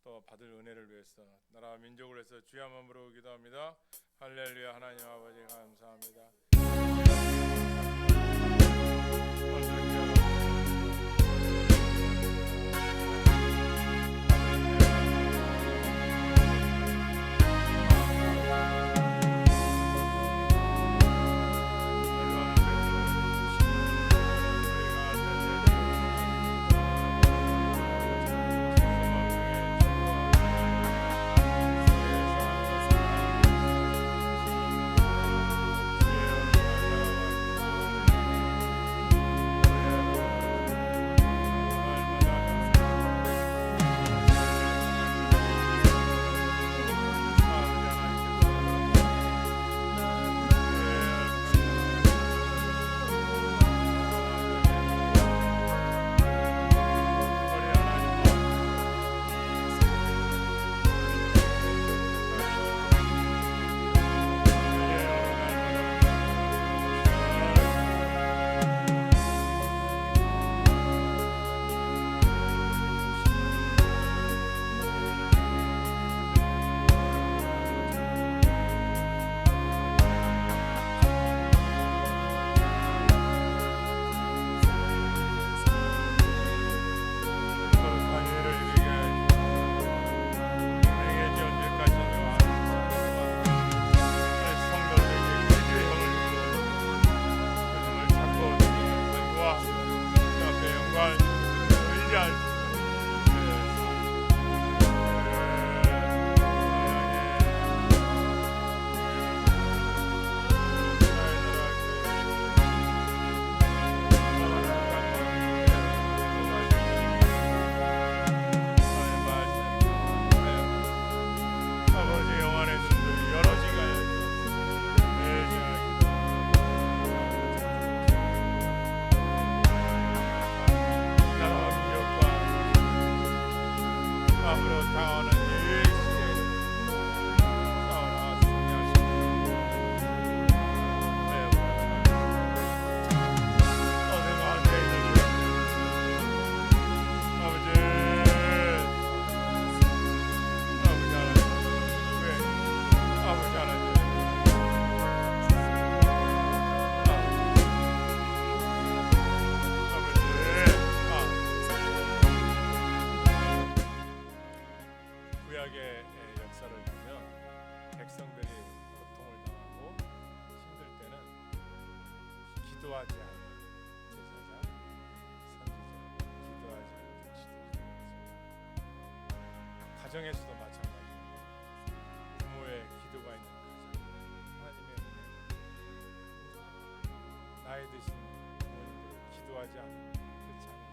또 받을 은혜를 위해서 나라와 민족을 위해서 주의 한번 부르고 기도합니다. 할렐루야. 하나님 아버지 감사합니다. 기도하지 않는 제사장, 선지자, 기도하지 않는 지도자, 가정에서도 마찬가지입니다. 부모의 기도가 있는 가정, 하나님의 은혜, 나이 드신 부모님들이 기도하지 않는 그 자녀,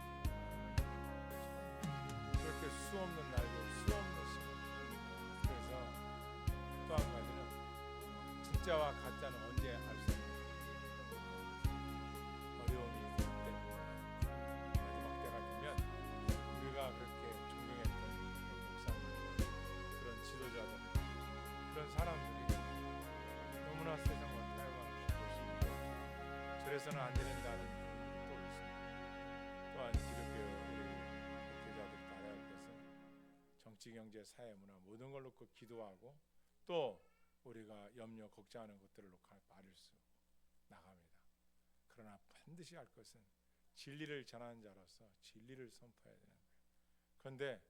그렇게 수없는 날도 수없는 시간. 그래서 또 한 가지는 진짜와 가짜는 언제 알 수 있는 어려움이 있을 때, 마지막 때가 되면 우리가 그렇게 존경했던 그런 목사님, 그런 지도자들, 그런 사람들이 너무나 세상과 타협하는 것이고 저래서는 안 된다는 부분이 또 있습니다. 또한 기독교 목회자들이 따라야 할 것은 정치, 경제, 사회, 문화 모든 걸 놓고 기도하고 또 우리가 염려, 걱정하는 것들을 놓고 바를 수 나갑니다. 그러나 반드시 할 것은 진리를 전하는 자로서 진리를 선포해야 되는 거예요. 그런데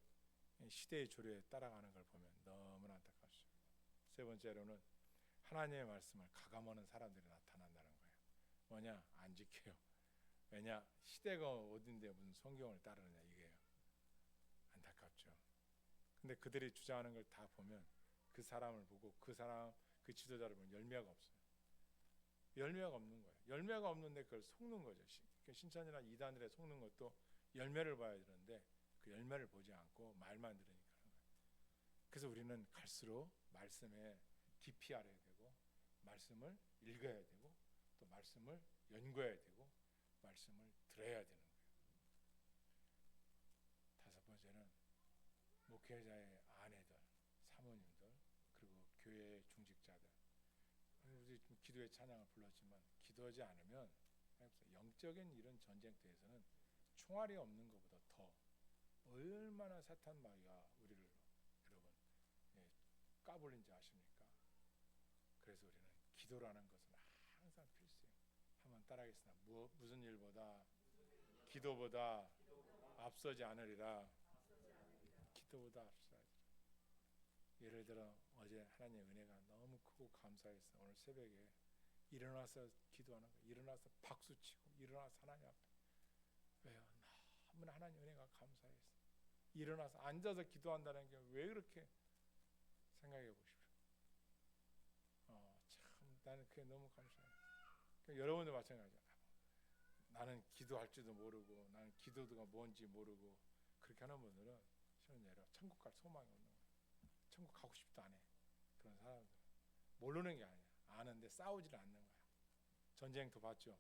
시대의 조류에 따라가는 걸 보면 너무나 안타깝습니다. 세 번째로는 하나님의 말씀을 가감하는 사람들이 나타난다는 거예요. 뭐냐? 안 지켜요. 왜냐? 시대가 어딘데 무슨 성경을 따르느냐, 이게요. 안타깝죠. 근데 그들이 주장하는 걸 다 보면 그 사람을 보고 그 지도자를 보면 열매가 없어요. 열매가 없는 거예요. 열매가 없는데 그걸 속는 거죠. 신천이나 이단들에 속는 것도 열매를 봐야 되는데 그 열매를 보지 않고 말만 들으니까 그런 거예요. 그래서 우리는 갈수록 말씀에 깊이 알아야 되고 말씀을 읽어야 되고 또 말씀을 연구해야 되고 말씀을 들어야 되는 거예요. 다섯 번째는 목회자의 아내들, 사모님들, 그리고 교회의 중직자들. 우리 기도의 찬양을 불렀지만 기도하지 않으면 영적인 이런 전쟁터에서는 총알이 없는 것보다 더 얼마나 사탄 마귀가 우리를 까불는지 아십니까? 그래서 우리는 기도라는 것은 항상 필수예요. 한번 따라하겠습니다. 무슨 일보다 기도보다 앞서지 않으리라. 기도보다 앞서지. 예를 들어 어제 하나님의 은혜가 너무 크고 감사해서 오늘 새벽에 일어나서 기도하는 거예요. 일어나서 박수치고 일어나서 하나님 앞에, 왜요? 너무나 하나님 은혜가 감사해서 일어나서 앉아서 기도한다는 게 왜 그렇게, 생각해 보십시오. 참 나는 그게 너무 감사해요. 그러니까 여러분도 마찬가지야. 나는 기도할 줄도 모르고 나는 기도가 뭔지 모르고 그렇게 하는 분들은 저는 내려 천국 갈 소망이 없는 거예요. 천국 가고 싶도 안 해. 그런 사람들 모르는 게 아니야. 아는데 싸우지를 않는 거야. 전쟁터 봤죠?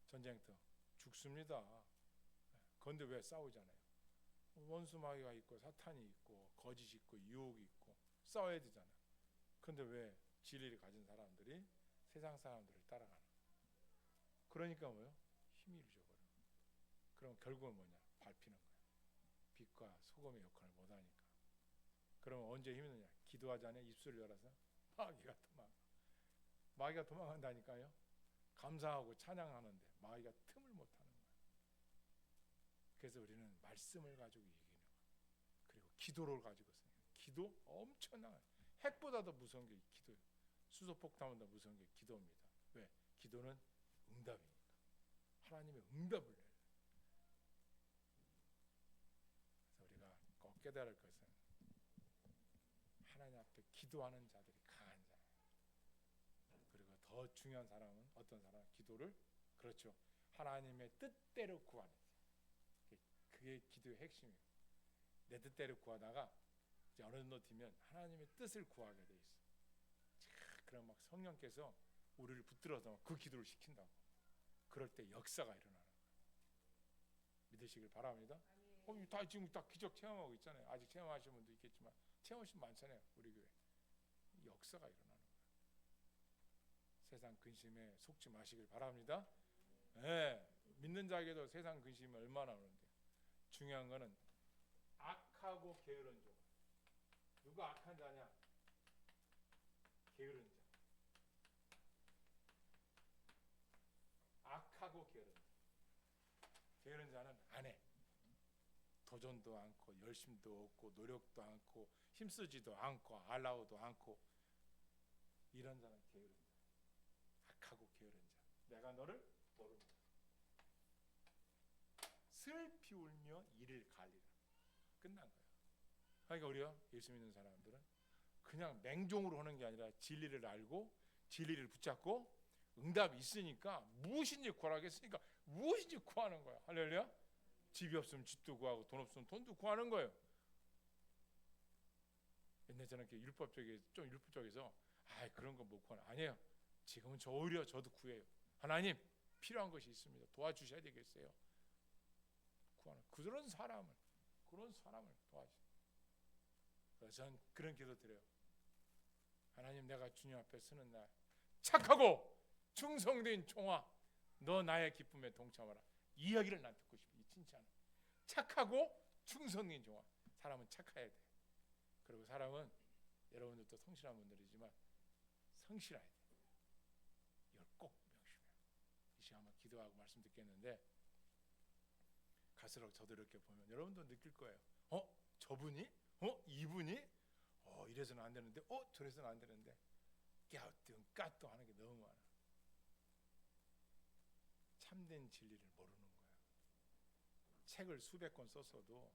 전쟁터 죽습니다. 그런데 왜 싸우잖아요. 원수 마귀가 있고 사탄이 있고 거짓이 있고 유혹이 있고 싸워야 되잖아. 그런데 왜 진리를 가진 사람들이 세상 사람들을 따라가는 거야. 그러니까 뭐요? 힘이 잃어버려. 그럼 결국은 뭐냐? 밟히는 거야. 빛과 소금의 역할을 못하니까. 그러면 언제 힘이 드냐? 기도하지 않아요? 입술을 열어서 마귀가 도망가. 마귀가 도망간다니까요. 감사하고 찬양하는데 마귀가 틈을 못하는 거야. 그래서 우리는 말씀을 가지고 이기는 거야. 그리고 기도를 가지고 있어요. 기도 엄청난, 핵보다도 무서운 게 기도예요. 수소폭탄보다 무서운 게 기도입니다. 왜? 기도는 응답이니까. 하나님의 응답을 내요. 그래서 우리가 꼭 깨달을 것은 하나님 앞에 기도하는 자들이 강한 자예요. 그리고 더 중요한 사람은 어떤 사람? 기도를, 그렇죠, 하나님의 뜻대로 구하는 자. 그게 기도의 핵심이에요. 내 뜻대로 구하다가 이제 어느 정도 되면 하나님의 뜻을 구하게 돼 있어. 그럼 막 성령께서 우리를 붙들어서 그 기도를 시킨다고. 그럴 때 역사가 일어나는 거예요. 믿으시길 바랍니다. 다 지금 다 기적 체험하고 있잖아요. 아직 체험하시는 분도 있겠지만 체험하신 분 많잖아요. 우리 교회 역사가 일어나는 거예요. 세상 근심에 속지 마시길 바랍니다. 네, 믿는 자에게도 세상 근심이 얼마나 오는데, 중요한 거는 악하고 게으른 종. 누가 악한 자냐? 게으른 자. 악하고 게으른 자. 게으른 자는 안 해. 도전도 않고 열심도 없고 노력도 않고 힘쓰지도 않고 알라오도 않고, 이런 자는 게으른 자. 악하고 게으른 자. 내가 너를 모른다. 슬피 울며 이를 갈리라. 끝난 거야. 그러니까 우리가 예수 믿는 사람들은 그냥 맹종으로 하는 게 아니라 진리를 알고 진리를 붙잡고 응답이 있으니까 무엇인지 구하라겠으니까 무엇인지 구하는 거야. 할렐루야. 집이 없으면 집도 구하고 돈 없으면 돈도 구하는 거예요. 옛날에는 율법적에서 그런 거 못 구하는, 아니에요. 지금은 오히려 저도 구해요. 하나님, 필요한 것이 있습니다. 도와주셔야 되겠어요. 구하는 그런 사람을 도와주세요. 그래서 저는 그런 기도 드려요. 하나님, 내가 주님 앞에 서는 날 착하고 충성된 종아, 너 나의 기쁨에 동참하라. 이 이야기를 난 듣고 싶어. 이 칭찬. 착하고 충성된 종아. 사람은 착해야 돼. 그리고 사람은, 여러분들도 성실한 분들이지만 성실해야 돼. 이걸 꼭 명심해요. 이 시간 한번 기도하고 말씀 듣겠는데, 갈수록 저도 이렇게 보면 여러분도 느낄 거예요. 저분이? 이분이? 이래서는 안 되는데, 저래서는 안 되는데, 깨우뚱 까뚱 하는 게 너무 많아. 참된 진리를 모르는 거야. 책을 수백 권 썼어도,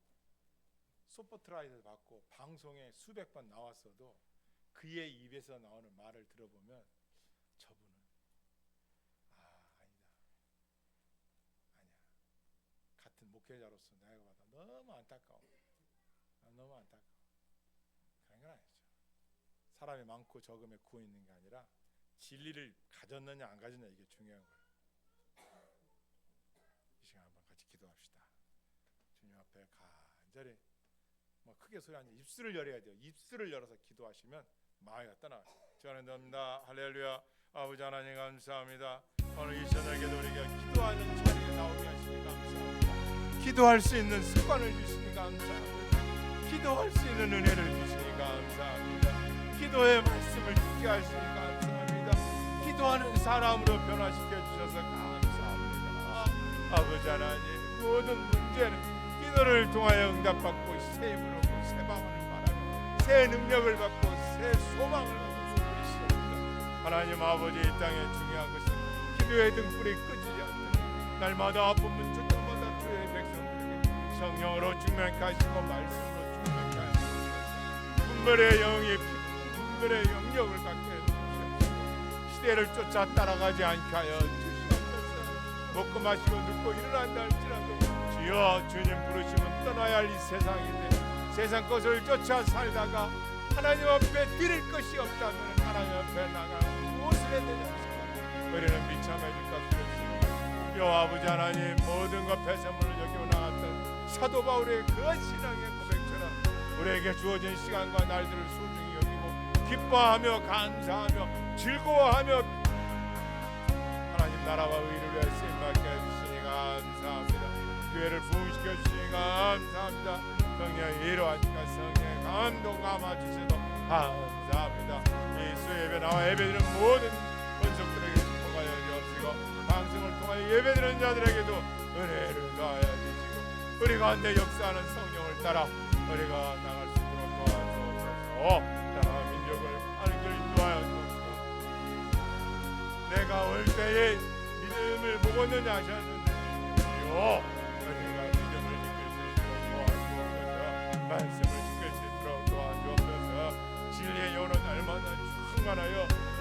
소프트라이트 받고 방송에 수백 번 나왔어도 그의 입에서 나오는 말을 들어보면 저분은 아니다, 아니야. 같은 목회자로서 내가 봐도 너무 안타까워. 너무 안타까워. 그런 건 아니죠. 사람이 많고 적음에 구워 있는 게 아니라 진리를 가졌느냐 안 가졌느냐, 이게 중요한 거예요. 이 시간 한번 같이 기도합시다. 주님 앞에 간절히, 크게 소리 하지, 입술을 열어야 돼요. 입술을 열어서 기도하시면 마귀가 떠나요. 전합니다. 할렐루야. 아버지 하나님 감사합니다. 오늘 이 저녁에도 우리가 기도하는 자리에 나오게 하시니 감사합니다. 기도할 수 있는 습관을 주시니 감사합니다. 기도할 수 있는 은혜를 주시니 감사합니다. 기도의 말씀을 듣게 하시니 감사합니다. 기도하는 사람으로 변화시켜 주셔서 감사합니다. 아버지 하나님, 모든 문제는 기도를 통하여 응답받고 새 힘을 얻고 새 방안을 말하고 새 능력을 받고 새 소망을 얻고 있습니다. 하나님 아버지, 이 땅에 중요한 것은 기도의 등불이 꺼지지 않도록 날마다 아픔은 주마다 주의 백성들에게 성령으로 충만케 하시고 말씀으로 충만케 하시고 분별의 영이 분별의 영역을 갖게 해주시옵소서. 시대를 쫓아 따라가지 않게 하여 주시옵소서. 먹고 마시고 눕고 일어난다 할지라도 주여, 주님 부르시면 떠나야 할 이 세상인데 세상 것을 쫓아 살다가 하나님 앞에 드릴 것이 없다면 하나님 앞에 나가 무엇을 해야 되냐. 우리는 비참해질 것을 주시옵소서. 여 아버지 하나님, 모든 것 폐쇄물을 여기고 나갔던 사도 바울의 그 신앙의 고백처럼 우리에게 주어진 시간과 날들을 소중히 여기고 기뻐하며 감사하며 즐거워하며 하나님 나라와 의를 위해 쓰임받게 해주시니 감사합니다. 교회를 부흥시켜 주시니 감사합니다. 성령의 이루어지니까 성령의 감동 감아 주셔도 감사합니다. 이 수예배 나와 예배드리는 모든 권속들에게 축복하여 주옵시고 방송을 통하여 예배드리는 자들에게도 은혜를 더하여 주시고 우리 가운데 역사하는 성령을 따라 우리가 나갈 수 있도록 도와주옵소서. 나라 민족을 하나님을 인도하여 주옵소서. 내가 올 때에 믿음을 먹었느냐 하셨는데 우리가 믿음을 지킬 수 있도록 도와주옵소서. 말씀을 지킬 수 있도록 도와주옵소서. 진리의 영으로 날마다 충만하여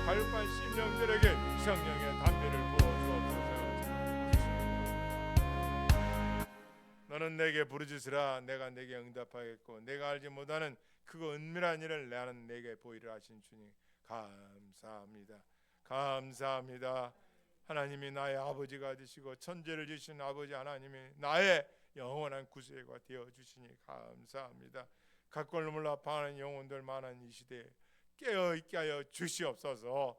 가육한 심령들에게 성령의 담배를 부어주옵소서. 너는 내게 부르짖으라. 내가 내게 응답하겠고 내가 알지 못하는 그 은밀한 일을 나는 내게 보이라 하신 주님 감사합니다. 감사합니다. 하나님이 나의 아버지가 되시고 천재를 주신 아버지 하나님이 나의 영원한 구세가 되어 주시니 감사합니다. 각골 몰라 방하는 영혼들 많은 이 시대에 깨어 있게 하여 주시옵소서.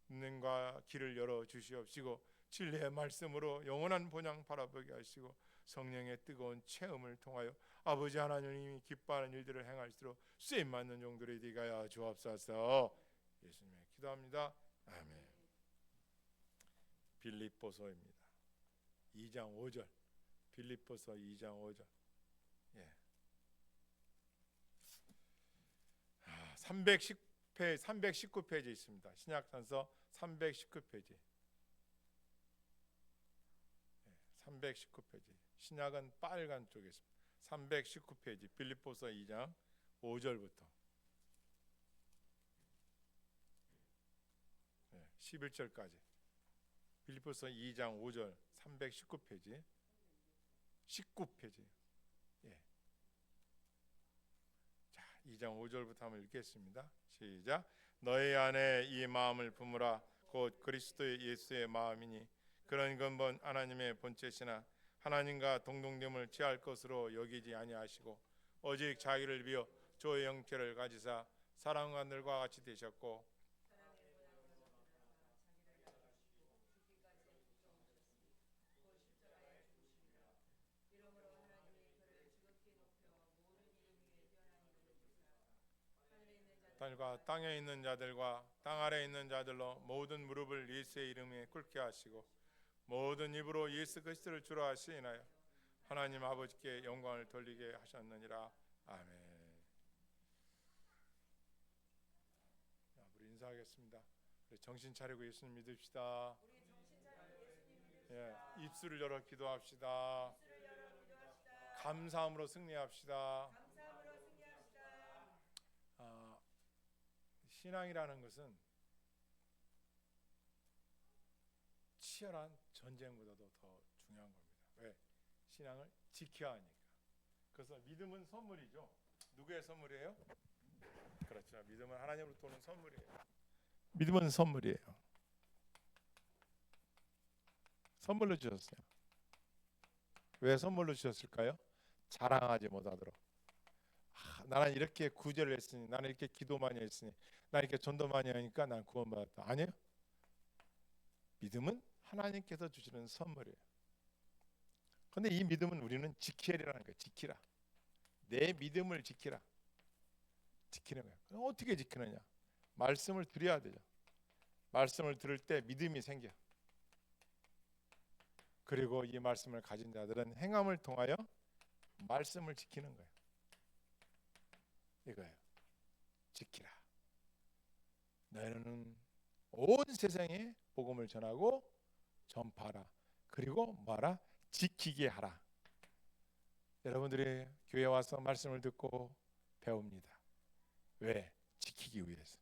눈과 귀를 열어 주시옵시고 진리의 말씀으로 영원한 본향 바라보게 하시고 성령의 뜨거운 체험을 통하여 아버지 하나님이 기뻐하는 일들을 행할수록 쓰임 받는 종들이 되게 하여 주옵소서. 예수님의 기도합니다. 아멘. 빌립보서입니다. 2장 5절. 빌립보서 2장 5절. 예. 319페이지 있습니다. 신약산서 319페이지. 319페이지. 신약은 빨간 쪽에 있습니다. 319페이지. 빌립보서 2장 5절부터 11절까지. 빌립보서 2장 5절 319페이지 19페이지. 예. 자, 2장 5절부터 한번 읽겠습니다. 시작. 너희 안에 이 마음을 품으라. 곧 그리스도 예수의 마음이니 그런 근본 하나님의 본체시나 하나님과 동등됨을 취할 것으로 여기지 아니하시고 오직 자기를 비워 조의 형체를 가지사 사랑관들과 같이 되셨고 땅에 있는 자들과 땅 아래에 있는 자들로 모든 무릎을 예수의 이름에 꿇게 하시고 모든 입으로 예수 그리스도를 주로 하시나요 하나님 아버지께 영광을 돌리게 하셨느니라. 아멘. 우리 인사하겠습니다. 우리 정신 차리고 예수님 믿읍시다. 예, 입술을 열어 기도합시다. 감사함으로 승리합시다. 신앙이라는 것은 치열한 전쟁보다도 더 중요한 겁니다. 왜? 신앙을 지켜야 하니까. 그래서 믿음은 선물이죠. 누구의 선물이에요? 그렇죠. 믿음은 하나님으로부터 오는 선물이에요. 믿음은 선물이에요. 선물로 주셨어요. 왜 선물로 주셨을까요? 자랑하지 못하도록. 나는 이렇게 구제를 했으니, 나는 이렇게 기도 많이 했으니, 나는 이렇게 전도 많이 하니까 난 구원받았다. 아니에요. 믿음은 하나님께서 주시는 선물이에요. 그런데 이 믿음은 우리는 지키라는 거예요. 지키라. 내 믿음을 지키라. 지키는 거예요. 그럼 어떻게 지키느냐? 말씀을 드려야 되죠. 말씀을 들을 때 믿음이 생겨. 그리고 이 말씀을 가진 자들은 행함을 통하여 말씀을 지키는 거예요. 이거예요. 지키라. 너희는 온 세상에 복음을 전하고 전파하라. 그리고 뭐하라? 지키게 하라. 여러분들이 교회 와서 말씀을 듣고 배웁니다. 왜? 지키기 위해서.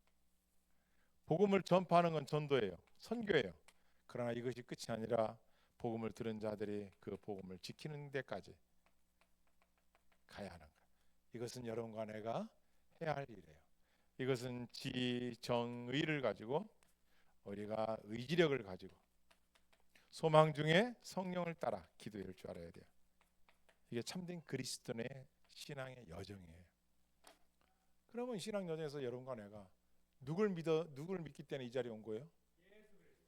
복음을 전파하는 건 전도예요. 선교예요. 그러나 이것이 끝이 아니라 복음을 들은 자들이 그 복음을 지키는 데까지 가야 하는 거예요. 이것은 여러분과 내가 해야 할 일이에요. 이것은 지정의를 가지고 우리가 의지력을 가지고 소망 중에 성령을 따라 기도할 줄 알아야 돼요. 이게 참된 그리스도인의 신앙의 여정이에요. 그러면 신앙 여정에서 여러분과 내가 누굴 믿기 때문에 이 자리에 온 거예요?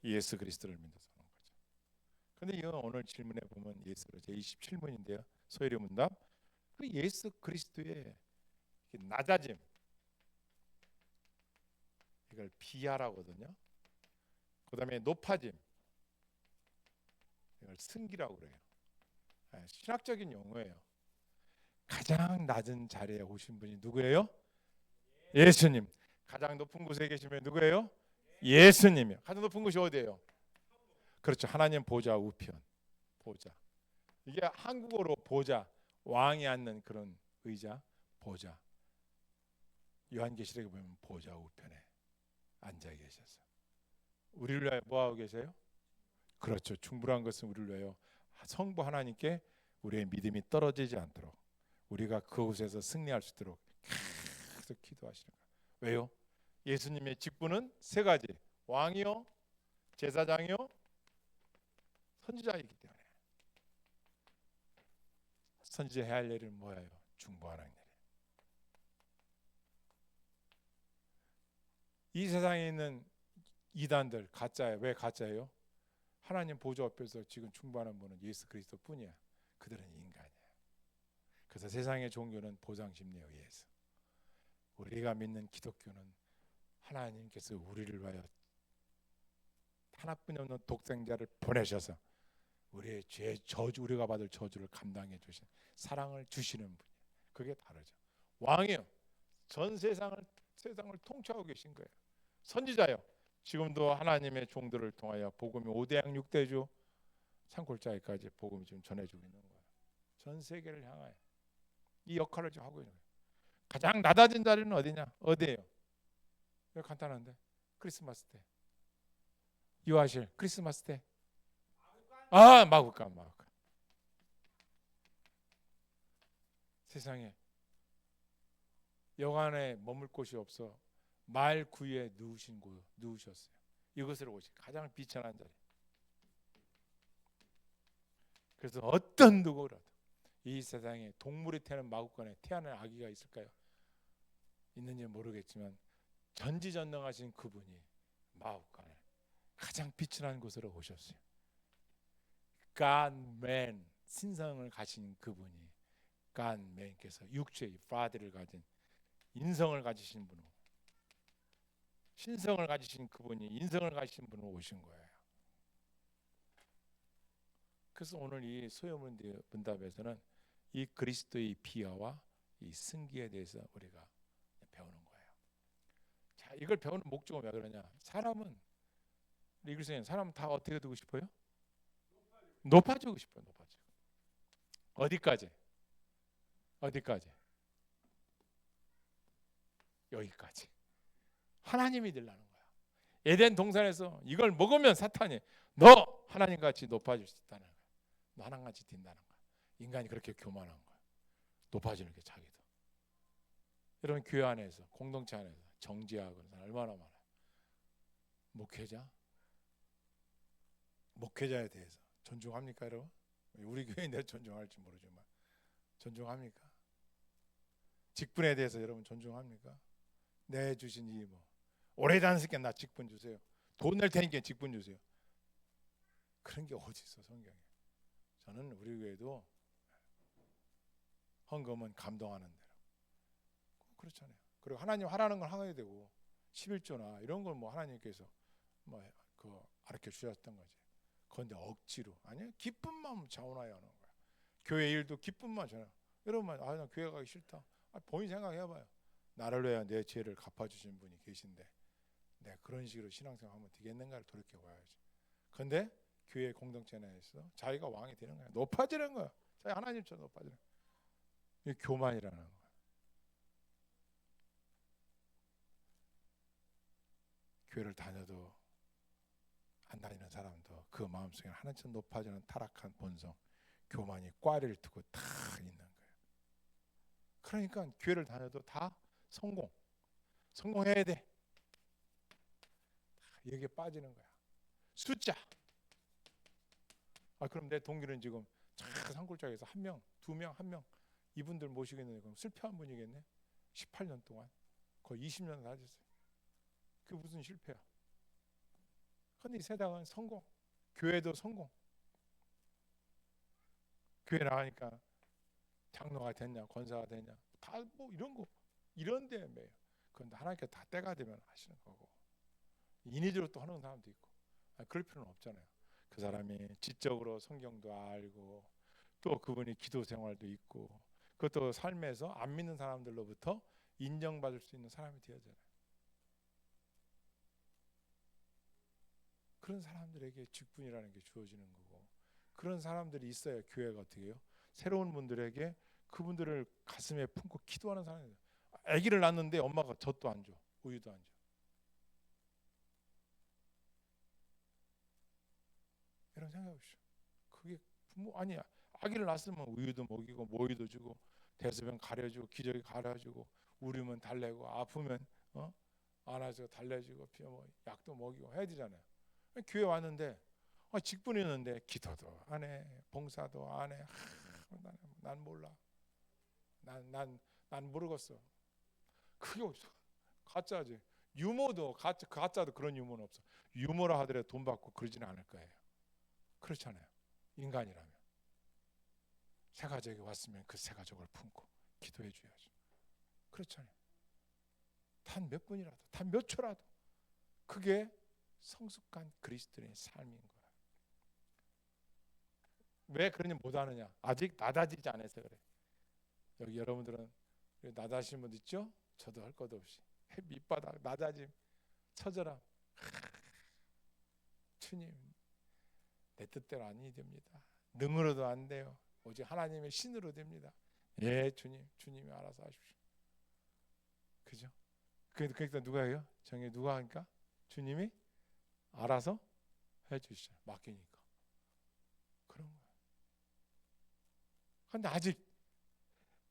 예수 그리스도를 믿어서 온 거죠. 그런데 이 오늘 질문에 보면 제 27문인데요. 소요리 문답. 그 예수 그리스도의 낮아짐, 이걸 비하라거든요. 그 다음에 높아짐, 이걸 승기라고 그래요. 신학적인 용어예요. 가장 낮은 자리에 오신 분이 누구예요? 예수님. 가장 높은 곳에 계시면 누구예요? 예수님이요. 가장 높은 곳이 어디예요? 그렇죠. 하나님 보좌 우편. 보좌. 이게 한국어로 보좌, 왕이 앉는 그런 의자, 보좌. 요한계시록에 보면 보좌 우편에 앉아 계셔서 우리를 위하여 뭐하고 계세요? 그렇죠. 충분한 것은 우리를 위하여 성부 하나님께 우리의 믿음이 떨어지지 않도록 우리가 그곳에서 승리할 수 있도록 계속 기도하시는 거예요. 왜요? 예수님의 직분은 세 가지. 왕이요, 제사장이요, 선지자이기 때문에. 선지자 해야 할 일은 뭐예요? 중보하는 일. 이 세상에 있는 이단들 가짜예요. 왜 가짜예요? 하나님 보좌 앞에서 지금 중보하는 분은 예수 그리스도 뿐이야. 그들은 인간이야. 그래서 세상의 종교는 보상 심리에 의해서, 우리가 믿는 기독교는 하나님께서 우리를 위하여 하나뿐이 없는 독생자를 보내셔서 우리의 죄, 저주, 우리가 받을 저주를 감당해 주신 사랑을 주시는 분이에요. 그게 다르죠. 왕이요, 전 세상을 통치하고 계신 거예요. 선지자요, 지금도 하나님의 종들을 통하여 복음이 5대양 6대주 산골짜기까지 복음이 좀 전해주고 있는 거예요. 전 세계를 향하여 이 역할을 좀 하고 있는 거예요. 가장 낮아진 자리는 어디냐? 어디예요? 이거 간단한데, 크리스마스 때. 유아실 크리스마스 때. 마구간. 세상에 여관에 머물 곳이 없어 말 구유에 누우셨어요. 이것으로 오시 가장 비천한 자리. 그래서 어떤 누구라도 이 세상에 동물이 태어난 마구간에 태어난 아기가 있을까요? 있는지 모르겠지만 전지전능하신 그분이 마구간에 가장 비천한 곳으로 오셨어요. God man, 신성을 가진 그분이 God man께서 육체의 body를 가진 인성을 가지신 분으로, 신성을 가지신 그분이 인성을 가지신 분으로 오신 거예요. 그래서 오늘 이 소요문답에서는 이 그리스도의 비하와 이 승기에 대해서 우리가 배우는 거예요. 자, 이걸 배우는 목적은 왜 그러냐? 사람은 사람은 다 어떻게 되고 싶어요? 높아지고 싶어요. 높아지고. 어디까지? 여기까지. 하나님이 되려는 거야. 에덴 동산에서 이걸 먹으면 사탄이 너 하나님같이 높아질 수 있다는 거야. 너 하나님같이 된다는 거야. 인간이 그렇게 교만한 거야. 높아지는 게 자기도. 여러분, 교회 안에서, 공동체 안에서 정지하고 사람 얼마나 많아요. 목회자에 대해서 존중합니까, 여러분? 우리 교회인들 존중할지 모르지만 존중합니까? 직분에 대해서 여러분 존중합니까? 내 주신 이 오래 다녔으니까 나 직분 주세요. 돈 낼 테니까 직분 주세요. 그런 게 어디 있어, 성경에? 저는 우리 교회도 헌금은 감동하는 대로. 그렇잖아요. 그리고 하나님 하라는 걸 하게 되고, 11조나 이런 걸 뭐 하나님께서 뭐 그 가르쳐 주셨던 거지. 그런데 억지로 아니 기쁜 마음 자원하여 하는 거야. 교회 일도 기쁜 마음 전하. 여러분 나 교회 가기 싫다. 본인 생각해봐요. 나를 위해 내 죄를 갚아주신 분이 계신데 내가 그런 식으로 신앙생활하면 되겠는가를 돌이켜봐야지. 그런데 교회 공동체 내에서 자기가 왕이 되는 거야. 높아지는 거야. 자기 하나님처럼 높아지는 거야. 이게 교만이라는 거야. 교회를 다녀도 안 다니는 사람도 그 마음속에 하나님처럼 높아지는 타락한 본성, 교만이 꽈리를 트고 다 있는 거예요. 그러니까 교회를 다녀도 다 성공해야 돼. 여기에 빠지는 거야. 숫자. 그럼 내 동기는 지금 산골짜기에서 1명, 2명, 1명 이분들 모시고 있는데 그럼 실패한 분이겠네. 18년 동안 거의 20년 다녔어요. 그게 무슨 실패야? 근데 이 세상은 성공, 교회도 성공. 교회 나가니까 장로가 됐냐, 권사가 됐냐, 다 뭐 이런 거, 이런 데 매요. 그런데 하나님께 다 때가 되면 하시는 거고, 인위적으로 또 하는 사람도 있고, 그럴 필요는 없잖아요. 그 사람이 지적으로 성경도 알고, 또 그분이 기도 생활도 있고, 그것도 삶에서 안 믿는 사람들로부터 인정받을 수 있는 사람이 되어잖아요. 그런 사람들에게 직분이라는 게 주어지는 거고, 그런 사람들이 있어야 교회가 어떻게 해요? 새로운 분들에게 그분들을 가슴에 품고 기도하는 사람이에요. 아기를 낳는데 엄마가 젖도 안 줘, 우유도 안 줘. 이런 생각해 보시오. 그게 부모 아니야. 아기를 낳았으면 우유도 먹이고 모유도 주고 대소변 가려주고 기저귀 갈아주고 우리면 달래고 아프면 안아주고 달래주고 약도 먹이고 해야 되잖아요. 교회 왔는데 직분이 있는데 기도도 안 해, 봉사도 안 해. 난 몰라. 난 모르겠어. 그게 없어. 가짜지. 유머도 가짜도 그런 유머는 없어. 유머라 하더라도 돈 받고 그러지는 않을 거예요. 그렇잖아요. 인간이라면 새 가족이 왔으면 그 새 가족을 품고 기도해 줘야죠. 그렇잖아요. 단 몇 분이라도, 단 몇 초라도 그게 성숙한 그리스도인의 삶인 거야. 왜 그러니 못하느냐? 아직 나다지지 않아서 그래. 여기 여러분들은 나다신 분 있죠? 저도 할 것 없이 밑바닥 나다짐, 처절함. 주님, 내 뜻대로 아니 됩니다. 능으로도 안 돼요. 오직 하나님의 신으로 됩니다. 예, 주님이 알아서 하십시오. 그죠? 그러니까 누가 해요? 정해 누가 하니까? 주님이 알아서 해주시죠. 맡기니까. 그런 거예요. 근데 아직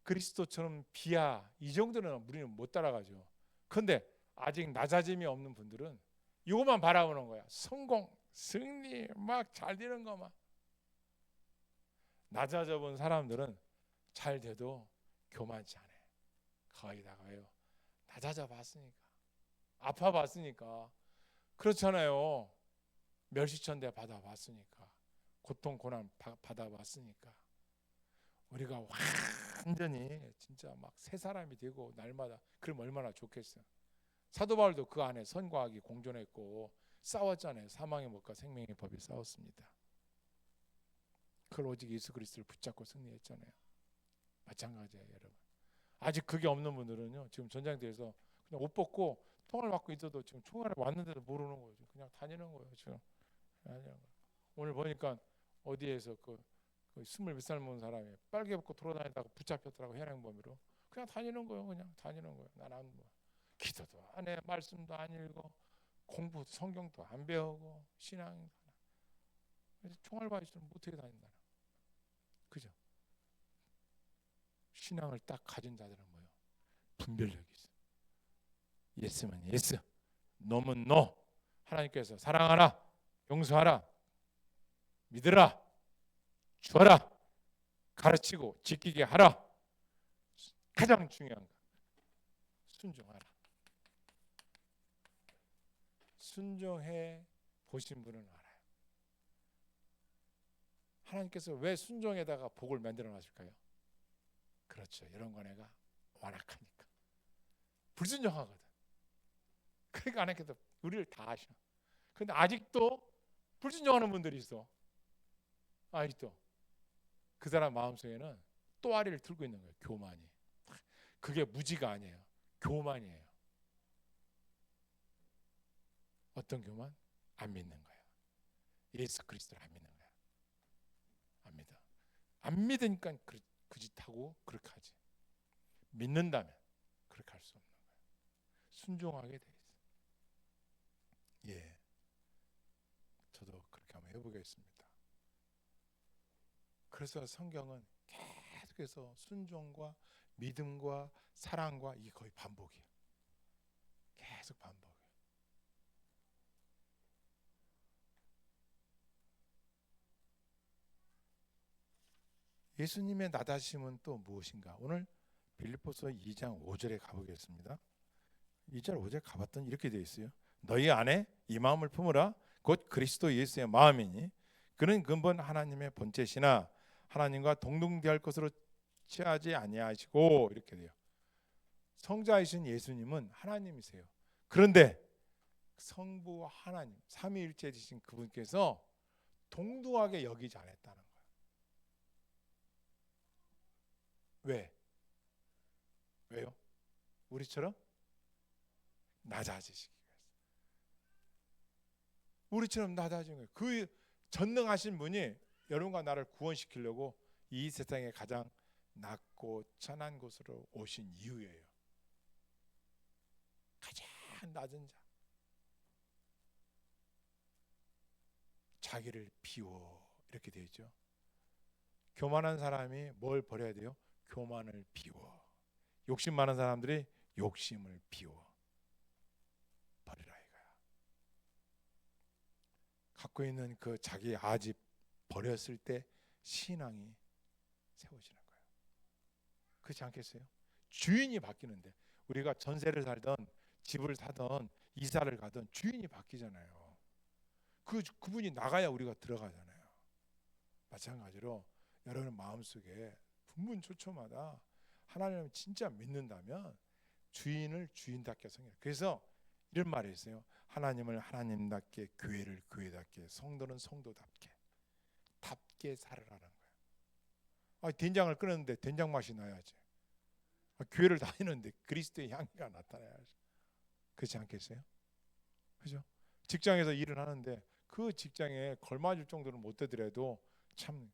그리스도처럼 비하 이 정도는 우리는 못 따라가죠. 근데 아직 낮아짐이 없는 분들은 이것만 바라보는 거야. 성공, 승리, 막 잘 되는 거만. 낮아져 본 사람들은 잘 돼도 교만치 않아요. 거의 다 가요. 낮아져 봤으니까, 아파 봤으니까. 그렇잖아요. 멸시천대 받아봤으니까, 고통 고난 받아봤으니까. 우리가 완전히 진짜 막 새 사람이 되고 날마다 그럼 얼마나 좋겠어요. 사도 바울도 그 안에 선과 악이 공존했고 싸웠잖아요. 사망의 법과 생명의 법이 싸웠습니다. 그걸 오직 예수 그리스도를 붙잡고 승리했잖아요. 마찬가지예요, 여러분. 아직 그게 없는 분들은요, 지금 전장터에서 그냥 옷 벗고 통을 맞고 있어도 지금 총알에 왔는데도 모르는 거예요. 그냥 다니는 거예요. 지금 오늘 보니까 어디에서 그 20몇 살 먹은 사람이 빨개 벗고 돌아다니다가 붙잡혔더라고, 현행범으로. 그냥 다니는 거예요. 그냥 다니는 거예요. 난 안 뭐. 기도도 안 해, 말씀도 안 읽고, 공부 성경도 안 배우고, 신앙 총알 바지처럼 못하게 다닌다. 그죠? 신앙을 딱 가진 자들은 뭐예요? 분별력이 있어. 예스면 예스, 노면 노. 하나님께서 사랑하라, 용서하라, 믿으라, 주어라, 가르치고 지키게 하라. 가장 중요한 거, 순종하라. 순종해 보신 분은 알아요. 하나님께서 왜 순종에다가 복을 만들어 놨을까요? 그렇죠. 이런 거 내가 완악하니까. 불순종하거든. 그러니까 하나님께서 우리를 다 아셔. 근데 아직도 불순종하는 분들이 있어. 아직도 그 사람 마음속에는 또아리를 들고 있는 거예요. 교만이. 그게 무지가 아니에요. 교만이에요. 어떤 교만? 안 믿는 거예요. 예수 그리스도를 안 믿는 거예요. 안 믿어. 안 믿으니까 그 짓 하고 그렇게 하지. 믿는다면 그렇게 할 수 없는 거예요. 순종하게 돼 있어요. 예, 저도 그렇게 한번 해보겠습니다. 그래서 성경은 계속해서 순종과 믿음과 사랑과 이게 거의 반복이에요. 계속 반복이에요. 예수님의 나다심은 또 무엇인가? 오늘 빌립보서 2장 5절에 가보겠습니다. 2절 5절 가봤더니 이렇게 되어 있어요. 너희 안에 이 마음을 품으라. 곧 그리스도 예수의 마음이니 그는 근본 하나님의 본체시나 하나님과 동등대할 것으로 취하지 아니하시고, 이렇게 돼요. 성자이신 예수님은 하나님이세요. 그런데 성부 하나님 삼위일체이신 그분께서 동등하게 여기지 않았다는 거예요. 왜? 왜요? 우리처럼 낮아지시기 위해서. 우리처럼 낮아진 거예요. 그 전능하신 분이 여러분과 나를 구원시키려고 이 세상에 가장 낮고 천한 곳으로 오신 이유예요. 가장 낮은 자, 자기를 비워, 이렇게 되어 있죠. 교만한 사람이 뭘 버려야 돼요? 교만을 비워. 욕심 많은 사람들이 욕심을 비워 버리라 이거야. 갖고 있는 그 자기 아집 버렸을 때 신앙이 세워지는 거예요. 그렇지 않겠어요? 주인이 바뀌는데, 우리가 전세를 살던 집을 사던 이사를 가던 주인이 바뀌잖아요. 그분이 나가야 우리가 들어가잖아요. 마찬가지로 여러분 마음속에 분분초초마다 하나님을 진짜 믿는다면 주인을 주인답게 섬겨요. 그래서 이런 말이 있어요. 하나님을 하나님답게, 교회를 교회답게, 성도는 성도답게 답게 살아라는 거예요. 된장을 끓였는데 된장 맛이 나야지. 교회를 다니는데 그리스도의 향기가 나타나야지. 그렇지 않겠어요? 그죠? 직장에서 일을 하는데 그 직장에 걸맞을 정도는 못 되더라도 참,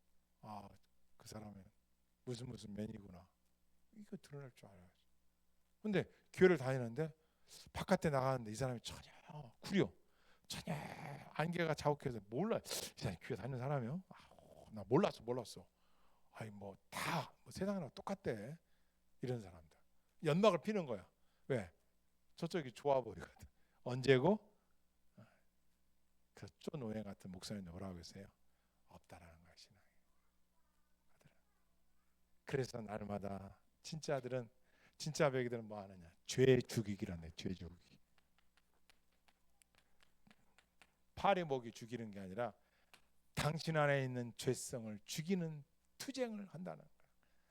그 사람은 무슨 매니구나, 이거 드러날 줄 알아야지. 근데 교회를 다니는데 바깥에 나가는데 이 사람이 전혀 구려, 전혀 안개가 자욱해서 몰라. 이 사람이 교회 다니는 사람이요? 나 몰랐어. 다 세상이랑 똑같대. 이런 사람들 연막을 피는 거야. 왜? 저쪽이 좋아 보이거든. 언제고? 그 쪼노예 같은 목사님 뭐라고 했어요? 없다라는 거야, 신앙이. 그래서 날마다 진짜 배기들은 뭐 하느냐? 죄 죽이기라네. 죄 죽이기. 파리목이 죽이는 게 아니라 당신 안에 있는 죄성을 죽이는 투쟁을 한다는 거야.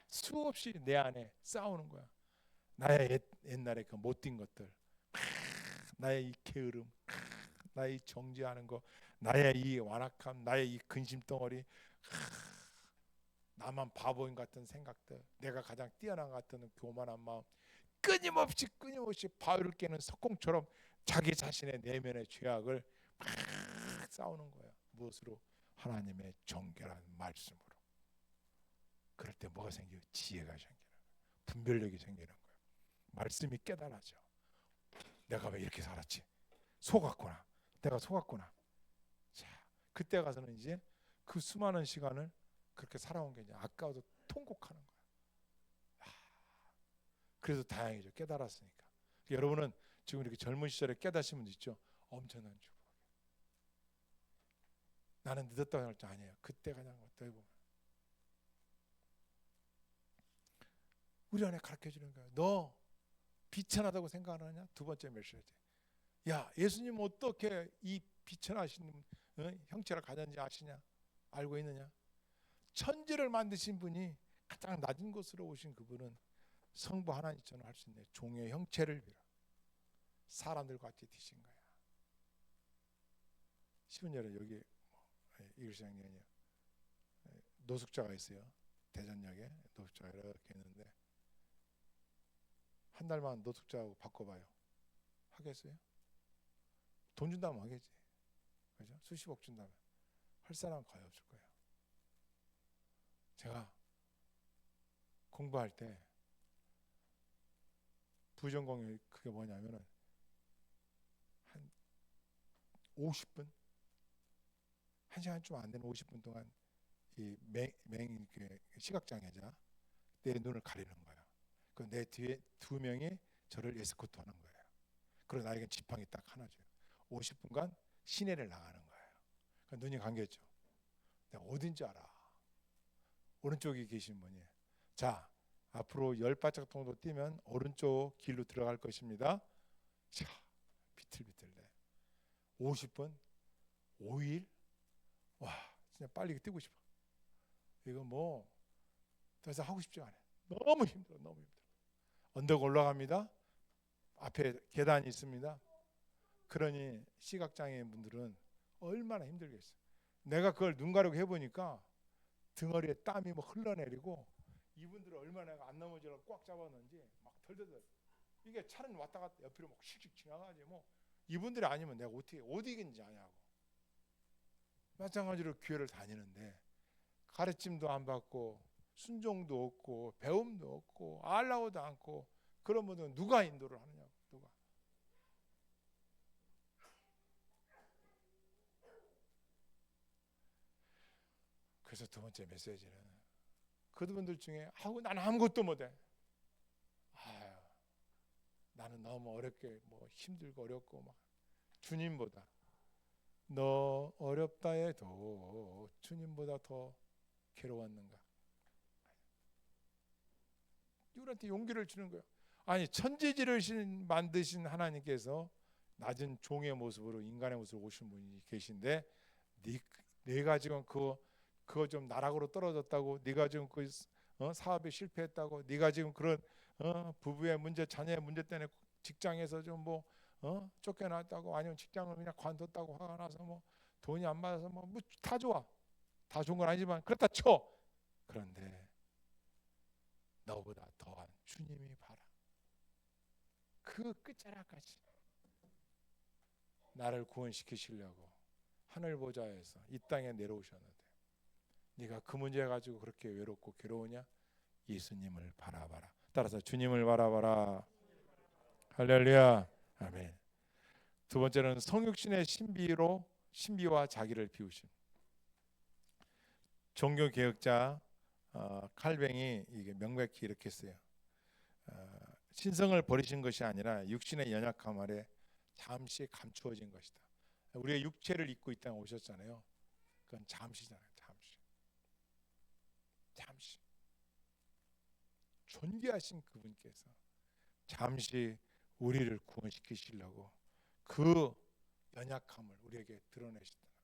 수없이 내 안에 싸우는 거야. 나의 옛날에 그 못된 것들, 나의 이 게으름, 나의 이 정죄하는 거, 나의 이 완악함, 나의 이 근심덩어리, 나만 바보인 같은 생각들, 내가 가장 뛰어난 것 같은 교만한 마음, 끊임없이 바위를 깨는 석공처럼 자기 자신의 내면의 죄악을 막 싸우는 거야. 무엇으로? 하나님의 정결한 말씀으로. 그럴 때 뭐가 생겨요? 지혜가 생기는 거예요. 분별력이 생기는 거예요. 말씀이 깨달아져. 내가 왜 이렇게 살았지? 내가 속았구나. 자, 그때 가서는 이제 그 수많은 시간을 그렇게 살아온 게 이제 아까워도 통곡하는 거야. 그래서 다행이죠. 깨달았으니까. 여러분은 지금 이렇게 젊은 시절에 깨닫으신 분 있죠? 엄청난 축복. 나는 늦었다고 할 줄 아니에요. 그때 가장 어떻게 보면 우리 안에 가르쳐 주는 거예요. 너 비천하다고 생각하느냐? 두 번째 메시지. 야, 예수님 어떻게 이 비천하신 형체를 가졌는지 아시냐? 알고 있느냐? 천지를 만드신 분이 가장 낮은 곳으로 오신 그분은 성부 하나님처럼 할 수 있는 종의 형체를 빌어 사람들과 같이 드신 거야. 10년 여기 이글시장년이요. 노숙자가 있어요. 대전역에 노숙자가 이렇게 있는데 한 달만 노숙자하고 바꿔봐요. 하겠어요? 돈 준다면 하겠지. 그죠? 수십억 준다면 할 사람 거의 없을 거예요. 제가 공부할 때 부전공이 그게 뭐냐면은 한 50분, 1시간 좀 안 되는 50분 동안 이 시각장애자 내 눈을 가리는 거야. 그 내 뒤에 두 명이 저를 에스코트하는 거예요. 그리고 나에겐 지팡이 딱 하나 줘요. 50분간 시내를 나가는 거예요. 그러니까 눈이 감겼죠. 내가 어딘지 알아. 오른쪽에 계신 분이 자 앞으로 10발짝 정도 뛰면 오른쪽 길로 들어갈 것입니다. 자 비틀비틀대 50분 5일 와 진짜 빨리 뛰고 싶어. 이거 뭐 더 이상 하고 싶지 않아. 너무 힘들어. 너무 힘들어. 언덕 올라갑니다. 앞에 계단이 있습니다. 그러니 시각장애인 분들은 얼마나 힘들겠어요. 내가 그걸 눈 가리고 해보니까 등허리에 땀이 막 흘러내리고 이분들은 얼마나 안 넘어지려고 꽉 잡았는지 막 덜덜덜. 이게 차는 왔다 갔다 옆으로 막 씩씩 지나가지 뭐 이분들이 아니면 내가 어디 이긴지 아냐고. 마찬가지로 교회를 다니는데 가르침도 안 받고 순종도 없고 배움도 없고 알라오도 않고 그런 분들은 누가 인도를 하느냐고. 누가. 그래서 두 번째 메시지는 그분들 중에 나는 아무것도 못해. 나는 너무 어렵게 뭐 힘들고 어렵고 막 주님보다 너 어렵다 해도 주님보다 더 괴로웠는가. 이분한테 용기를 주는 거예요. 아니 천지지를 만드신 하나님께서 낮은 종의 모습으로 인간의 모습으로 오신 분이 계신데 네가 지금 그거 좀 나락으로 떨어졌다고, 네가 지금 그 사업에 실패했다고, 네가 지금 그런 부부의 문제, 자녀의 문제 때문에 직장에서 좀 뭐 쫓겨났다고, 아니면 직장을 그냥 관뒀다고 화가 나서 뭐 돈이 안 받아서 뭐 다 좋아, 다 좋은 건 아니지만 그렇다 쳐. 그런데 너보다 더한 주님이 봐라. 그 끝자락까지 나를 구원시키시려고 하늘 보좌에서 이 땅에 내려오셨는데 네가 그 문제 가지고 그렇게 외롭고 괴로우냐? 예수님을 바라봐라. 따라서 주님을 바라봐라. 할렐루야. 아멘. 두 번째는 성육신의 신비와 자기를 비우심. 종교개혁자 칼뱅이 이게 명백히 이렇게 써요. 신성을 버리신 것이 아니라 육신의 연약함 아래 잠시 감추어진 것이다. 우리가 육체를 입고 이 땅에 오셨잖아요. 그건 잠시잖아요. 잠시. 존귀하신 그분께서 잠시 우리를 구원시키시려고 그 연약함을 우리에게 드러내시더라고요.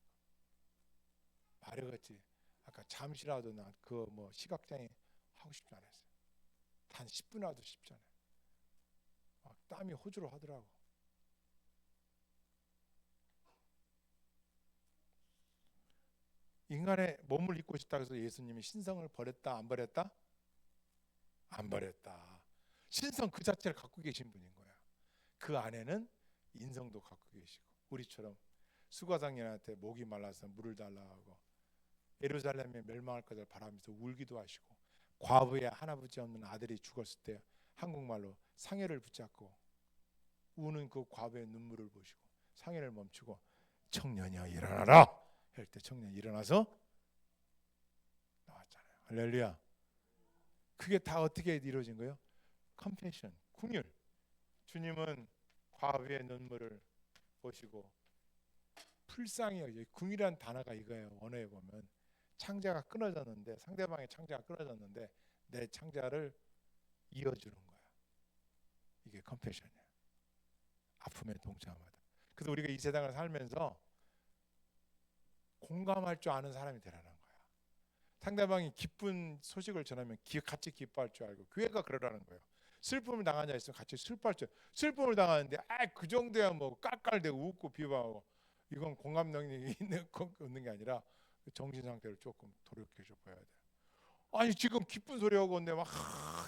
말해같이 아까 잠시라도 난 그 뭐 시각장애 하고 싶지 않았어요. 단 10분이라도 쉽지 않아요. 막 땀이 호주로 하더라고. 인간의 몸을 입고 싶다 해서 예수님이 신성을 버렸다 안 버렸다? 안 버렸다. 신성 그 자체를 갖고 계신 분인 거야. 그 안에는 인성도 갖고 계시고 우리처럼 수가상인한테 목이 말라서 물을 달라 하고 예루살렘에 멸망할 것을 바라면서 울기도 하시고 과부의 하나밖에 없는 아들이 죽었을 때 한국말로 상해를 붙잡고 우는 그 과부의 눈물을 보시고 상해를 멈추고 청년이여 일어나라 할 때 청년이 일어나서 나왔잖아요. 할렐루야. 그게 다 어떻게 이루어진 거예요? 컴패션, 긍휼. 주님은 과부의 눈물을 보시고 불쌍히 여겨. 긍휼이란 단어가 이거예요. 원어에 보면 창자가 끊어졌는데 상대방의 창자가 끊어졌는데 내 창자를 이어주는 거야. 이게 컴패션이야. 아픔에 동참하다. 그래서 우리가 이 세상을 살면서 공감할 줄 아는 사람이 되라는 거야. 상대방이 기쁜 소식을 전하면 같이 기뻐할 줄 알고 교회가 그러라는 거예요. 슬픔을 당한 자 있으면 같이 슬퍼할 줄. 슬픔을 당하는데 그 정도야 뭐 깔깔대고 웃고 비방하고, 이건 공감 능력이 없는 게 아니라 정신 상태를 조금 돌이켜 봐야 돼. 아니 지금 기쁜 소리 하고 있는데 막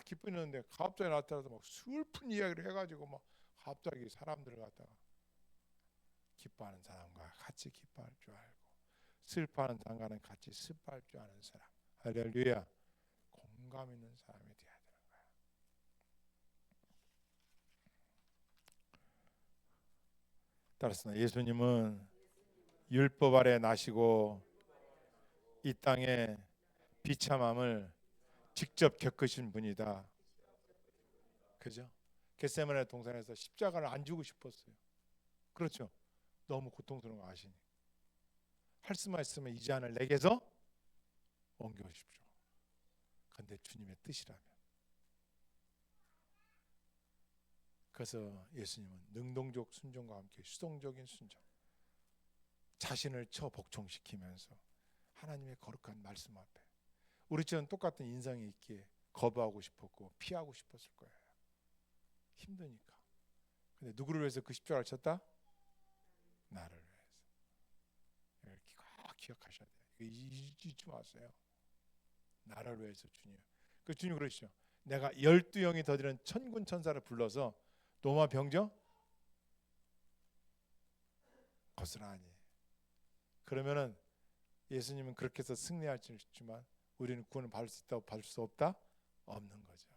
기쁘는데 갑자기 나타나서 막 슬픈 이야기를 해가지고 막 갑자기 사람들을 갖다가, 기뻐하는 사람과 같이 기뻐할 줄 알고 슬퍼하는 사람과는 같이 슬퍼할 줄 아는 사람, 할렐루야, 공감 있는 사람이 돼야 되는 거야. 따라서 예수님은 율법 아래 나시고 이 땅에 비참함을 직접 겪으신 분이다. 그죠? 겟세마네 동산에서 십자가를 안 주고 싶었어요. 그렇죠? 너무 고통스러운 거 아시니 할 수만 있으면 이 잔을 내게서 옮겨오십시오. 그런데 주님의 뜻이라면. 그래서 예수님은 능동적 순종과 함께 수동적인 순종, 자신을 복종시키면서 하나님의 거룩한 말씀 앞에, 우리처럼 똑같은 인성이 있기에 거부하고 싶었고 피하고 싶었을 거예요. 힘드니까. 근데 누구를 위해서 그 십자가를 쳤다? 나를 위해서. 이렇게 꼭 기억하셔야 돼요. 잊지 마세요. 나를 위해서 주님. 그 주님 그러시죠. 내가 12영이 더 되는 천군 천사를 불러서 노마 병정 거스라니. 그러면은 예수님은 그렇게 해서 승리할 수 있지만 우리는 구원을 받을 수 있다고 받을 수 없다? 없는 거죠.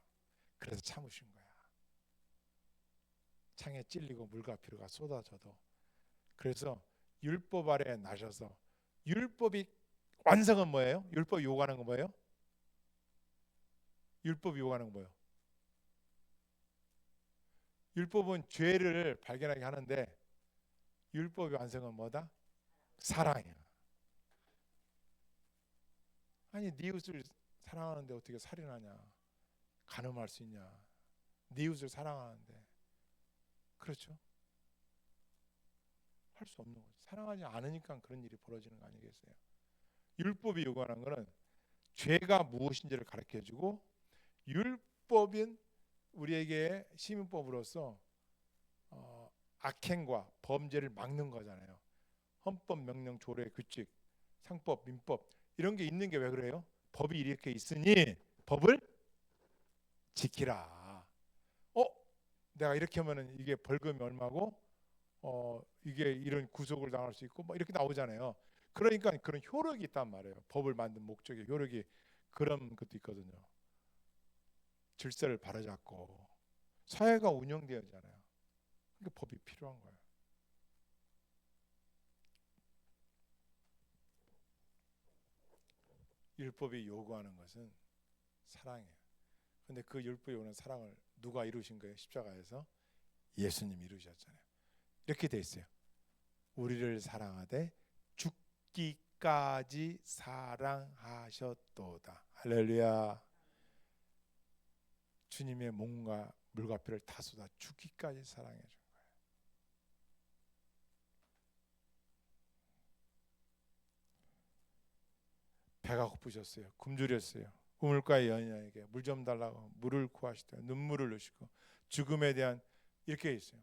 그래서 참으신 거야. 창에 찔리고 물과 피로가 쏟아져도. 그래서 율법 아래 나셔서, 율법이 완성은 뭐예요? 율법이 요구하는 건 뭐예요? 율법이 요구하는 건 뭐예요? 율법은 죄를 발견하게 하는데 율법의 완성은 뭐다? 사랑이야. 아니 네 이웃을 사랑하는데 어떻게 살인하냐, 간음할 수 있냐, 네 이웃을 사랑하는데. 그렇죠? 할 수 없는 거죠. 사랑하지 않으니까 그런 일이 벌어지는 거 아니겠어요? 율법이 요구하는 것은 죄가 무엇인지를 가르쳐주고, 율법인 우리에게 시민법으로서 악행과 범죄를 막는 거잖아요. 헌법, 명령, 조례, 규칙, 상법, 민법 이런 게 있는 게 왜 그래요? 법이 이렇게 있으니 법을 지키라. 내가 이렇게 하면은 이게 벌금이 얼마고, 이게 이런 구속을 당할 수 있고 뭐 이렇게 나오잖아요. 그러니까 그런 효력이 있단 말이에요. 법을 만든 목적의 효력이 그런 것도 있거든요. 질서를 바로잡고 사회가 운영되어야잖아요. 그러니까 법이 필요한 거예요. 율법이 요구하는 것은 사랑이에요. 근데 그 율법이 요구하는 사랑을 누가 이루신 거예요? 십자가에서 예수님이 이루셨잖아요. 이렇게 돼 있어요. 우리를 사랑하되 죽기까지 사랑하셨도다. 할렐루야. 주님의 몸과 물과 피를 다 쏟아 죽기까지 사랑해 준 거예요. 배가 고프셨어요. 굶주렸어요. 우물가의 여인에게 물 좀 달라고 물을 구하시더라. 눈물을 흘리시고 죽음에 대한, 이렇게 있어요.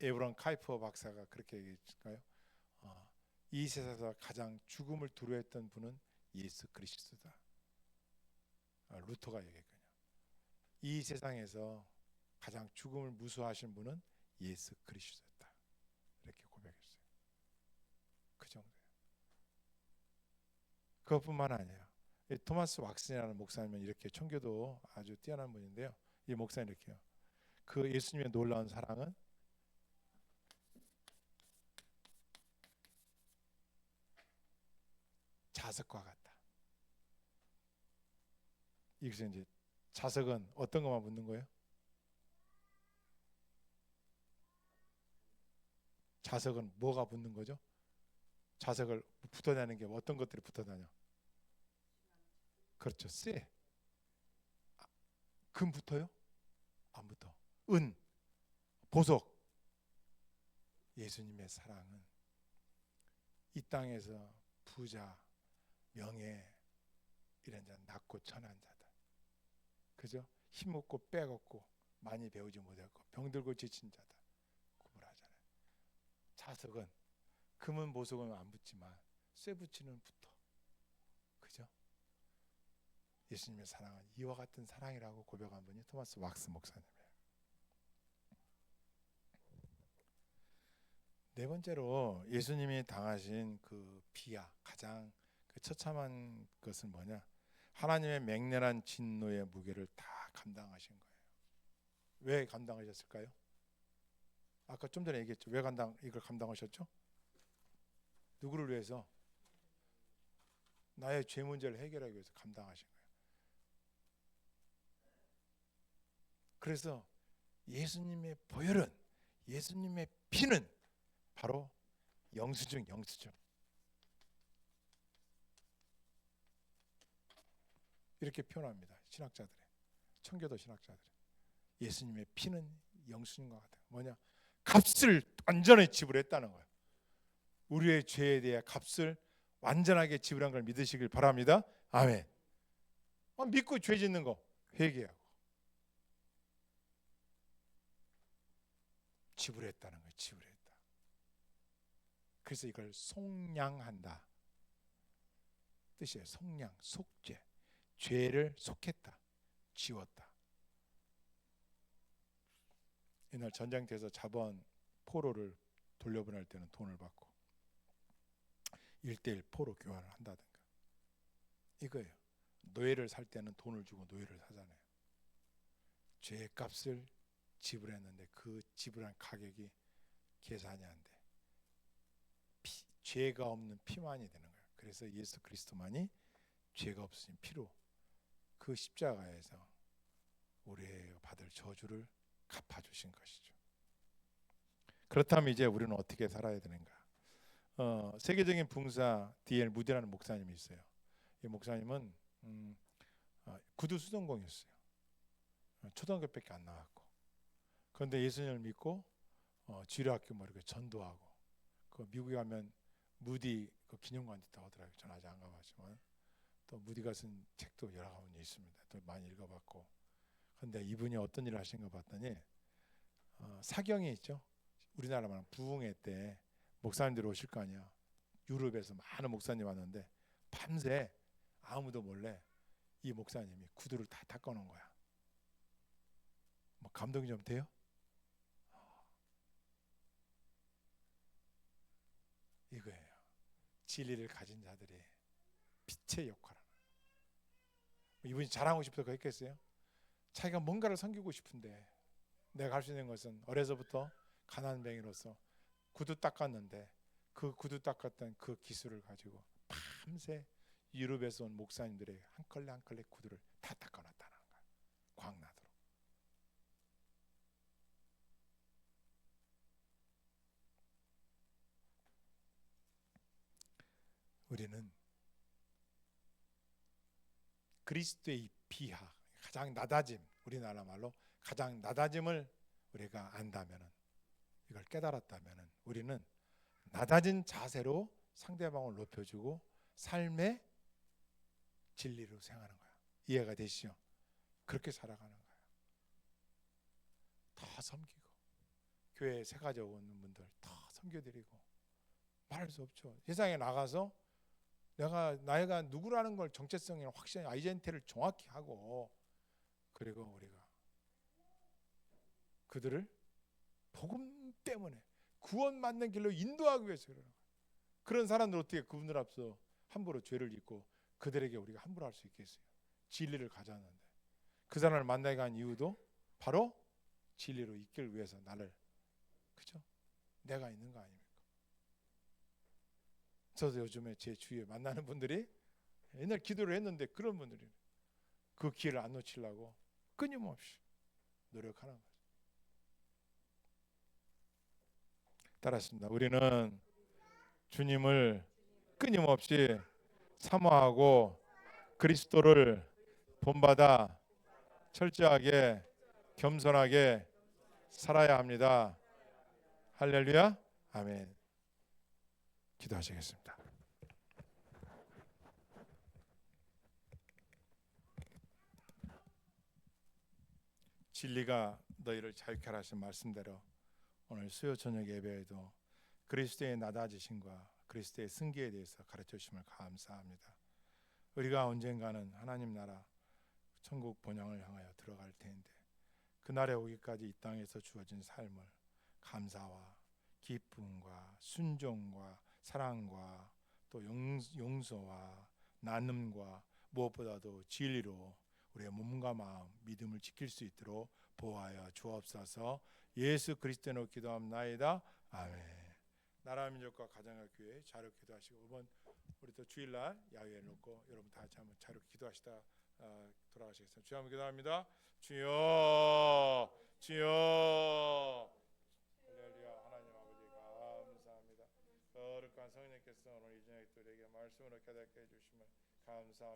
에브런 카이퍼 박사가 그렇게 얘기했을까요? 이 세상에서 가장 죽음을 두려워했던 분은 예수 그리스도다. 루터가 얘기했거든요. 이 세상에서 가장 죽음을 무서워하신 분은 예수 그리스도다. 이렇게 고백했어요. 그 정도예요. 그것뿐만 아니에요. 토마스 왁슨이라는 목사님은 이렇게 청교도 아주 뛰어난 분인데요. 이 목사님 이렇게요. 그 예수님의 놀라운 사랑은 자석과 같다. 여기서 이제 자석은 어떤 것만 묻는 거예요? 자석은 뭐가 붙는 거죠? 자석을 붙어다니는 게 어떤 것들이 붙어다녀? 그렇죠. 쇠. 금 붙어요? 안 붙어. 은, 보석. 예수님의 사랑은 이 땅에서 부자, 명예, 이런 자 낮고 천한 자들, 그죠? 힘없고 빼없고 많이 배우지 못했고 병들고 지친 자들 구분하잖아요. 자석은 금은 보석은 안 붙지만 쇠 붙이는 붙어, 그죠? 예수님의 사랑은 이와 같은 사랑이라고 고백한 분이 토마스 왁스 목사님이에요. 네 번째로 예수님이 당하신 그 비하, 가장 그 처참한 것은 뭐냐? 하나님의 맹렬한 진노의 무게를 다 감당하신 거예요. 왜 감당하셨을까요? 아까 좀 전에 얘기했죠. 왜 이걸 감당하셨죠? 누구를 위해서? 나의 죄 문제를 해결하기 위해서 감당하신 거예요. 그래서 예수님의 보혈은, 예수님의 피는 바로 영수증, 영수증. 이렇게 표현합니다. 신학자들이, 청교도 신학자들이. 예수님의 피는 영수증과 같아요. 뭐냐? 값을 완전히 지불했다는 거예요. 우리의 죄에 대해 값을 완전하게 지불한 걸 믿으시길 바랍니다. 아멘. 믿고 죄 짓는 거 회개하고 지불했다는 거예요. 지불했다. 그래서 이걸 속량한다 뜻이에요. 속량, 속죄. 죄를 속했다, 지웠다. 옛날 전쟁터에서 잡아온 포로를 돌려보낼 때는 돈을 받고 1:1 포로 교환을 한다든가, 이거예요. 노예를 살 때는 돈을 주고 노예를 사잖아요. 죄의 값을 지불했는데 그 지불한 가격이 계산이 안 돼. 죄가 없는 피만이 되는 거예요. 그래서 예수 그리스도만이 죄가 없으신 피로 그 십자가에서 우리의 받을 저주를 갚아주신 것이죠. 그렇다면 이제 우리는 어떻게 살아야 되는가? 세계적인 붕사 D.L. 무디라는 목사님이 있어요. 이 목사님은 구두 수전공이었어요. 초등학교밖에 안 나왔고, 그런데 예수님을 믿고 지뢰학교 뭐 이렇게 전도하고, 그 미국에 가면 무디 그 기념관도 있다고 하더라고요. 저는 아직 안 가봤지만 또 무디가 쓴 책도 여러 가지 있습니다. 또 많이 읽어봤고. 그런데 이분이 어떤 일을 하신 거 봤더니 사경이 있죠. 우리나라 말하면 부흥회 때 목사님들 오실 거 아니야. 유럽에서 많은 목사님 왔는데 밤새 아무도 몰래 이 목사님이 구두를 다 닦아놓은 거야. 뭐 감동이 좀 돼요? 이거예요. 진리를 가진 자들이 빛의 역할을. 이분이 자랑하고 싶어서 그랬겠어요? 자기가 뭔가를 섬기고 싶은데 내가 할 수 있는 것은 어려서부터 가난뱅이로서 구두 닦았는데 그 구두 닦았던 그 기술을 가지고 밤새 유럽에서 온 목사님들의 한 컬레 한 컬레 구두를 다 닦아놨다는 거야. 광나도록. 우리는 그리스도의 비하, 가장 낮아짐, 우리나라 말로 가장 낮아짐을 우리가 안다면은, 이걸 깨달았다면은 우리는 낮아진 자세로 상대방을 높여주고 삶의 진리로 생각하는 거야. 이해가 되시죠? 그렇게 살아가는 거야. 다 섬기고, 교회에 새 가져 오는 분들 다 섬겨드리고, 말할 수 없죠. 세상에 나가서 나이가 누구라는 걸 정체성이나 확실히 아이덴티티를 정확히 하고, 그리고 우리가 그들을 복음 때문에 구원받는 길로 인도하기 위해서 그러는 거예요. 그런 사람들 어떻게 그분들 앞서 함부로 죄를 짓고 그들에게 우리가 함부로 할 수 있겠어요? 진리를 가졌는데. 그 사람을 만나게 한 이유도 바로 진리로 있기를 위해서 나를, 그죠? 내가 있는 거 아닙니까? 저도 요즘에 제 주위에 만나는 분들이 옛날 기도를 했는데 그런 분들이 그 기회를 안 놓치려고 끊임없이 노력하는 거죠. 따랐습니다. 우리는 주님을 끊임없이 사모하고 그리스도를 본받아 철저하게 겸손하게 살아야 합니다. 할렐루야. 아멘. 기도하시겠습니다. 진리가 너희를 자유케 하라 하신 말씀대로 오늘 수요 저녁 예배에도 그리스도의 낮아지심과 그리스도의 승기에 대해서 가르쳐 주심을 감사합니다. 우리가 언젠가는 하나님 나라 천국 본향을 향하여 들어갈 텐데 그날에 오기까지 이 땅에서 주어진 삶을 감사와 기쁨과 순종과 사랑과 또 용서와 나눔과 무엇보다도 진리로 우리의 몸과 마음 믿음을 지킬 수 있도록 보호하여 주옵소서. 예수 그리스도로 기도합나이다. 아멘. 나라 민족과 가정과 교회 자료 기도하시고 이번 우리 또 주일날 야외에 놓고 여러분 다 같이 한번 자료 기도하시다 돌아가시겠습니다. 주여 한번 기도합니다. 주여 주여 할렐루야. 하나님 아버지 감사합니다. 거룩한 성령께서 오늘 이 저녁 우리에게 말씀을 깨닫게 해주시면 감사합니다.